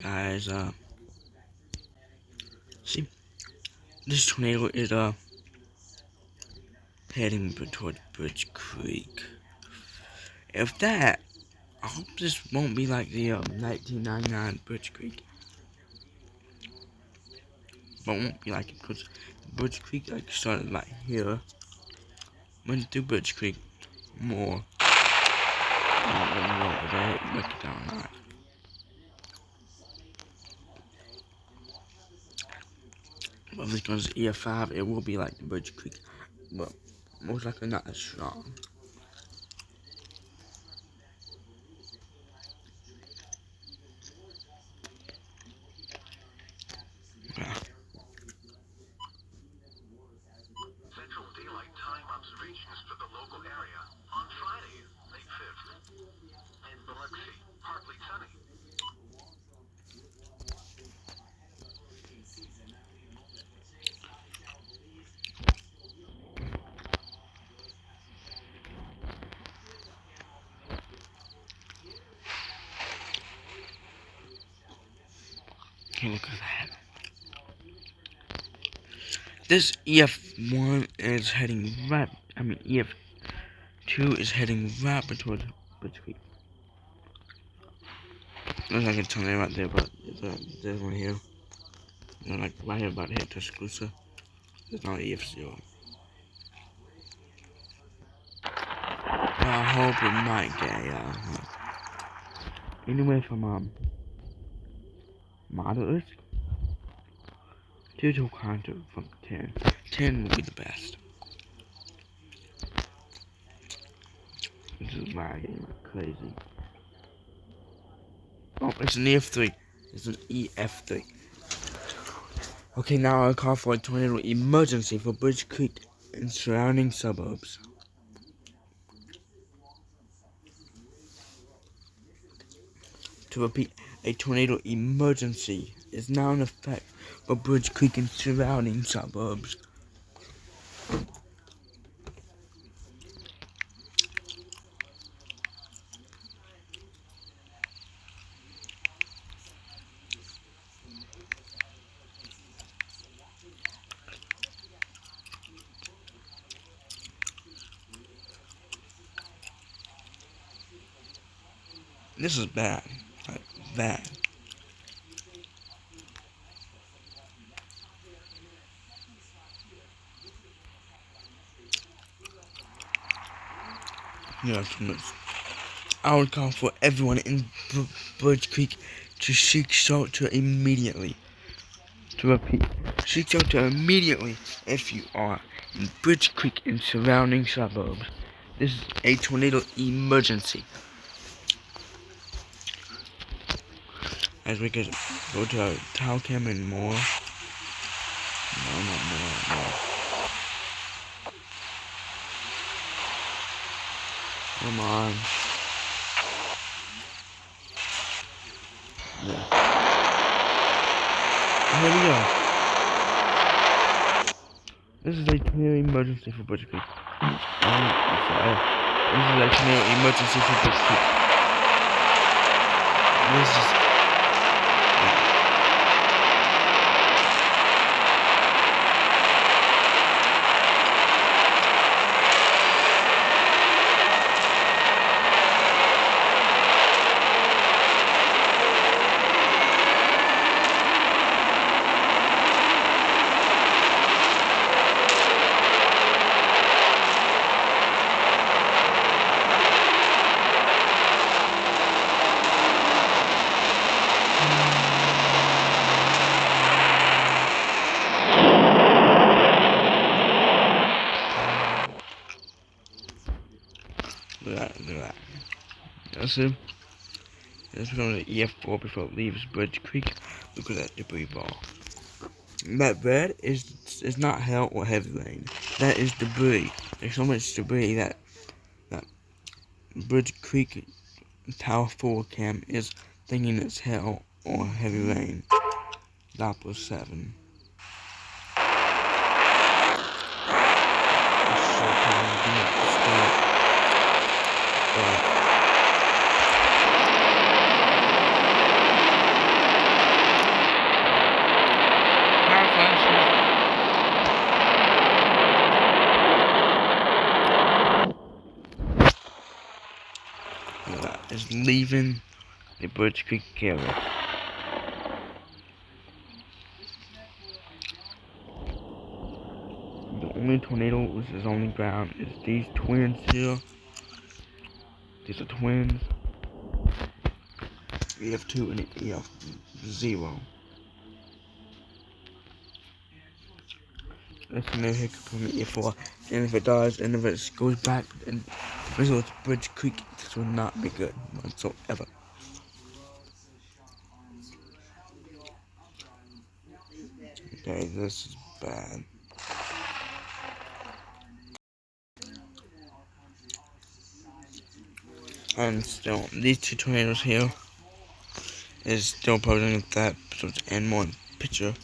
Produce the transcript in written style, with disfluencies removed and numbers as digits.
guys, see, this tornado is, heading toward Bridge Creek. If that, I hope this won't be like the, 1999 Bridge Creek. But it won't be like it, because Bridge Creek, like, started, like, here. Went through Bridge Creek more. I don't know if I make it down or not. But if it's goes EF5, it will be like the Bridge Creek, but most likely not as strong. Yeah. Central Daylight Time observations for the local area on Friday, May 5th. In Biloxi, partly sunny. Okay, look at that. This EF1 is heading right. EF2 is heading right towards Bridge Creek. Looks like a tornado right there, but there's one here. You know, like right here about to hit Tuscaloosa. There's no EF0. I hope it might get anyway from moderate to kind of from 10. 10 would be the best. This is lagging like crazy. Oh, it's an EF3. It's an EF3. Okay, now I'll call for a tornado emergency for Bridge Creek and surrounding suburbs. To repeat, a tornado emergency is now in effect for Bridge Creek and surrounding suburbs. This is bad. Like, bad. Yeah, I would call for everyone in Bridge Creek to seek shelter immediately. To repeat, seek shelter immediately if you are in Bridge Creek and surrounding suburbs. This is a tornado emergency. As we could go to our town cam and more. No, not more. Come on. Yeah. Here we go. This is a tornado emergency for Bridge Creek. Sorry. This is a tornado emergency for Bridge Creek. This is... Look at that. That's it. Let's go to EF4 before it leaves Bridge Creek. Look at that debris ball. That red is not hail or heavy rain. That is debris. There's so much debris that Bridge Creek Tower 4 cam is thinking it's hail or heavy rain. Doppler 7. leaving the Birch Creek area. The only tornadoes is on the ground is these twins here. These are twins. EF2 and EF0. That's no hiccup from the EF4. And if it does, and if it goes back and results Bridge Creek, this will not be good whatsoever. Okay, this is bad. And still, these two tornadoes here is still posing that and more picture.